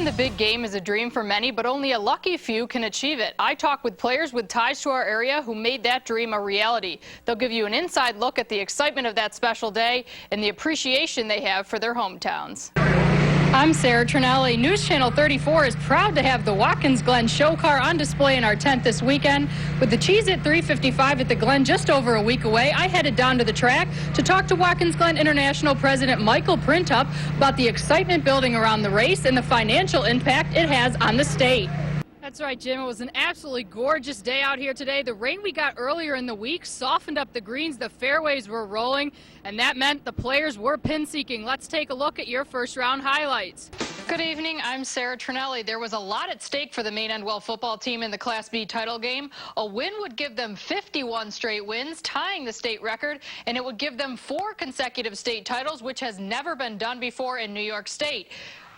the big game is a dream for many, but only a lucky few can achieve it. I talk with players with ties to our area who made that dream a reality. They'll give you an inside look at the excitement of that special day and the appreciation they have for their hometowns. I'm Sarah Tranelli. News Channel 34 is proud to have the Watkins Glen show car on display in our tent this weekend. With the Cheese at 3:55 at the Glen just over a week away, I headed down to the track to talk to Watkins Glen International President Michael Printup about the excitement building around the race and the financial impact it has on the state. That's right, Jim. It was an absolutely gorgeous day out here today. The rain we got earlier in the week softened up the greens. The fairways were rolling, and that meant the players were pin-seeking. Let's take a look at your first-round highlights. Good evening. I'm Sarah Tranelli. There was a lot at stake for the Maine Endwell football team in the Class B title game. A win would give them 51 straight wins, tying the state record, and it would give them 4 consecutive state titles, which has never been done before in New York State.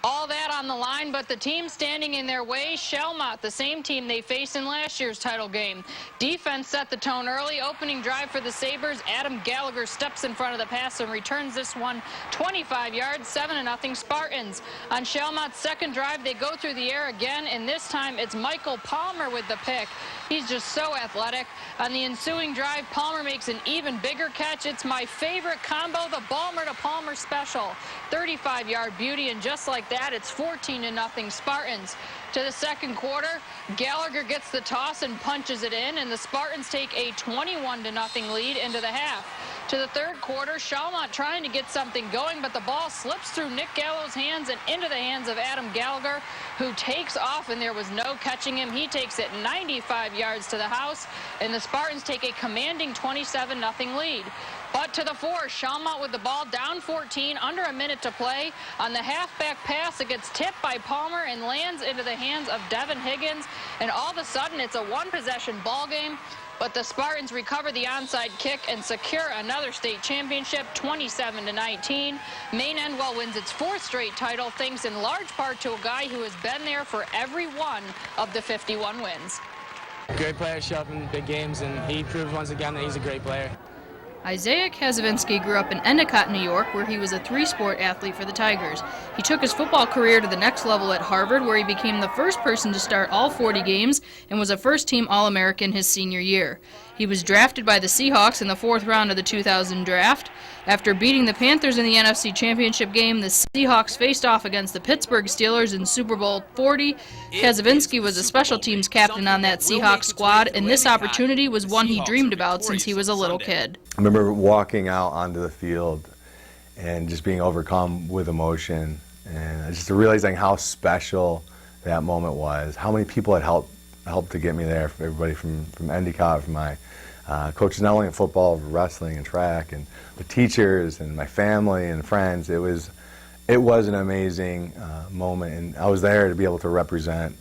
All that on the line, but the team standing in their way, Shelmont, the same team they faced in last year's title game. Defense set the tone early. Opening drive for the Sabres. Adam Gallagher steps in front of the pass and returns this one 25 yards, 7-0 Spartans. On Shelmont's second drive, they go through the air again, and this time it's Michael Palmer with the pick. He's just so athletic. On the ensuing drive, Palmer makes an even bigger catch. It's my favorite combo, the Balmer to Palmer special. 35-yard beauty, and just like that, it's 14-0 Spartans. To the second quarter, Gallagher gets the toss and punches it in, and the Spartans take a 21-0 lead into the half. To the third quarter, Shelmont trying to get something going, but the ball slips through Nick Gallo's hands and into the hands of Adam Gallagher, who takes off, and there was no catching him. He takes it 95 yards to the house, and the Spartans take a commanding 27-0 lead. But to the fourth, Shelmont with the ball down 14, under a minute to play. On the halfback pass, it gets tipped by Palmer and lands into the hands of Devin Higgins, and all of a sudden it's a one-possession ball game. But the Spartans recover the onside kick and secure another state championship, 27-19. Maine Endwell wins its 4th straight title, thanks in large part to a guy who has been there for every one of the 51 wins. Great player, show up in big games, and he proved once again that he's a great player. Isaiah Kazavinsky grew up in Endicott, New York, where he was a 3-sport athlete for the Tigers. He took his football career to the next level at Harvard, where he became the first person to start all 40 games and was a first-team All-American his senior year. He was drafted by the Seahawks in the 4th round of the 2000 draft. After beating the Panthers in the NFC Championship game, the Seahawks faced off against the Pittsburgh Steelers in Super Bowl 40. Kazavinsky was a special teams captain on that Seahawks squad, and this opportunity was one he dreamed about since he was a little kid. I remember walking out onto the field and just being overcome with emotion, and just realizing how special that moment was, how many people had helped to get me there, for everybody from Endicott, from my coaches not only in football, wrestling and track, and the teachers and my family and friends. It was an amazing moment, and I was there to be able to represent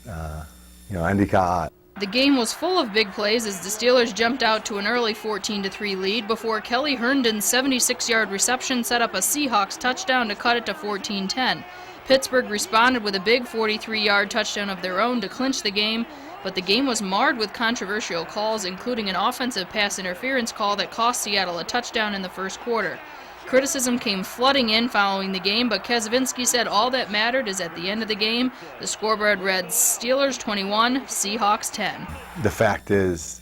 Endicott. The game was full of big plays as the Steelers jumped out to an early 14-3 lead before Kelly Herndon's 76-yard reception set up a Seahawks touchdown to cut it to 14-10. Pittsburgh responded with a big 43-yard touchdown of their own to clinch the game, but the game was marred with controversial calls, including an offensive pass interference call that cost Seattle a touchdown in the first quarter. Criticism came flooding in following the game, but Kazavinsky said all that mattered is at the end of the game, the scoreboard read Steelers 21, Seahawks 10. The fact is,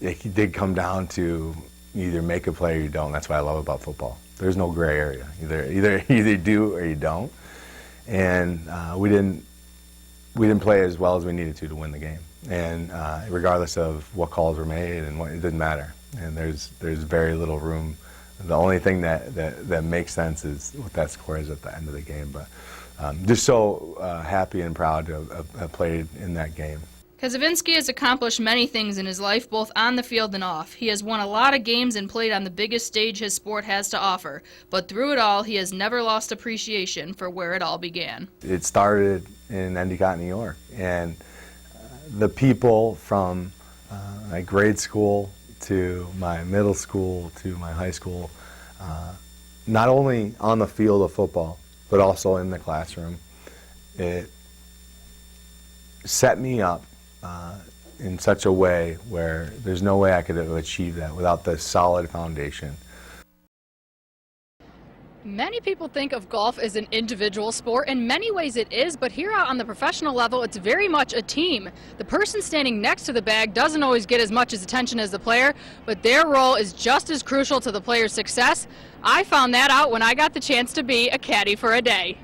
it did come down to either make a play or you don't. That's what I love about football. There's no gray area. Either do or you don't. And we didn't play as well as we needed to win the game. And regardless of what calls were made, and it didn't matter. And there's very little room. The only thing that makes sense is what that score is at the end of the game. But just so happy and proud to have played in that game. Kazavinsky has accomplished many things in his life, both on the field and off. He has won a lot of games and played on the biggest stage his sport has to offer. But through it all, he has never lost appreciation for where it all began. It started in Endicott, New York. And the people from my grade school to my middle school to my high school, not only on the field of football, but also in the classroom, it set me up in such a way where there's no way I could have achieved that without the solid foundation. Many people think of golf as an individual sport. In many ways it is, but here out on the professional level, it's very much a team. The person standing next to the bag doesn't always get as much attention as the player, but their role is just as crucial to the player's success. I found that out when I got the chance to be a caddy for a day.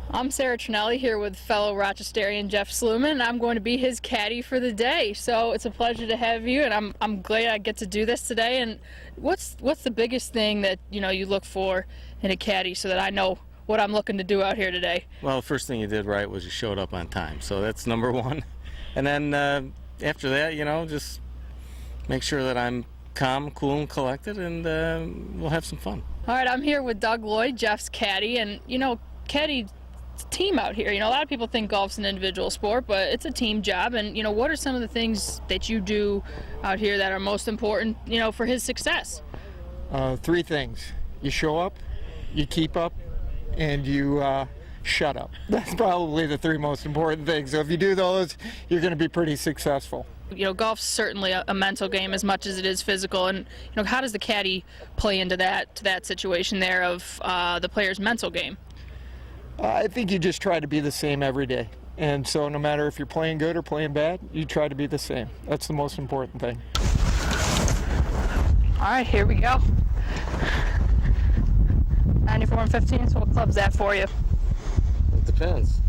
I'm Sarah Tranelli here with fellow Rochesterian Jeff Sluman, and I'm going to be his caddy for the day. So it's a pleasure to have you, and I'm glad I get to do this today. And what's the biggest thing that you look for in a caddy so that I know what I'm looking to do out here today? Well, the first thing you did right was you showed up on time, so that's number one. And then after that, just make sure that I'm calm, cool, and collected, and we'll have some fun. All right, I'm here with Doug Lloyd, Jeff's caddy, and caddy. It's a team out here. A lot of people think golf's an individual sport, but it's a team job. And what are some of the things that you do out here that are most important, for his success? 3 things. You show up, you keep up, and you shut up. That's probably the 3 most important things. So if you do those, you're going to be pretty successful. Golf's certainly a mental game as much as it is physical. And how does the caddy play into that situation there of the player's mental game? I think you just try to be the same every day. And so no matter if you're playing good or playing bad, you try to be the same. That's the most important thing. All right, here we go. 94 and 15, so what club's that for you? It depends.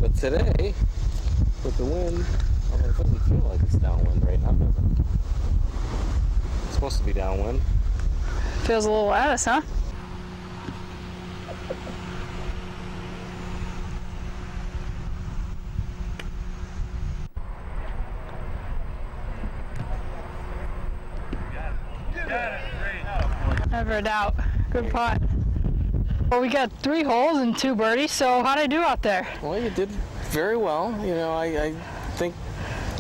But today, with the wind, it doesn't feel like it's downwind right now, does it? It's supposed to be downwind. Feels a little lattice, huh? Never a doubt. Good putt. Well, we got 3 holes and 2 birdies, so how'd I do out there? Well, you did very well. I think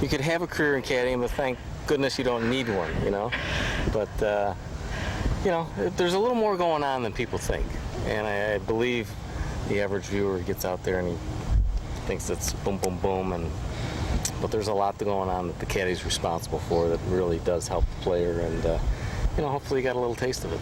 you could have a career in caddying, but thank goodness you don't need one, But, there's a little more going on than people think. And I believe the average viewer gets out there and he thinks it's boom, boom, boom. But there's a lot going on that the caddy's responsible for that really does help the player. And, hopefully you got a little taste of it.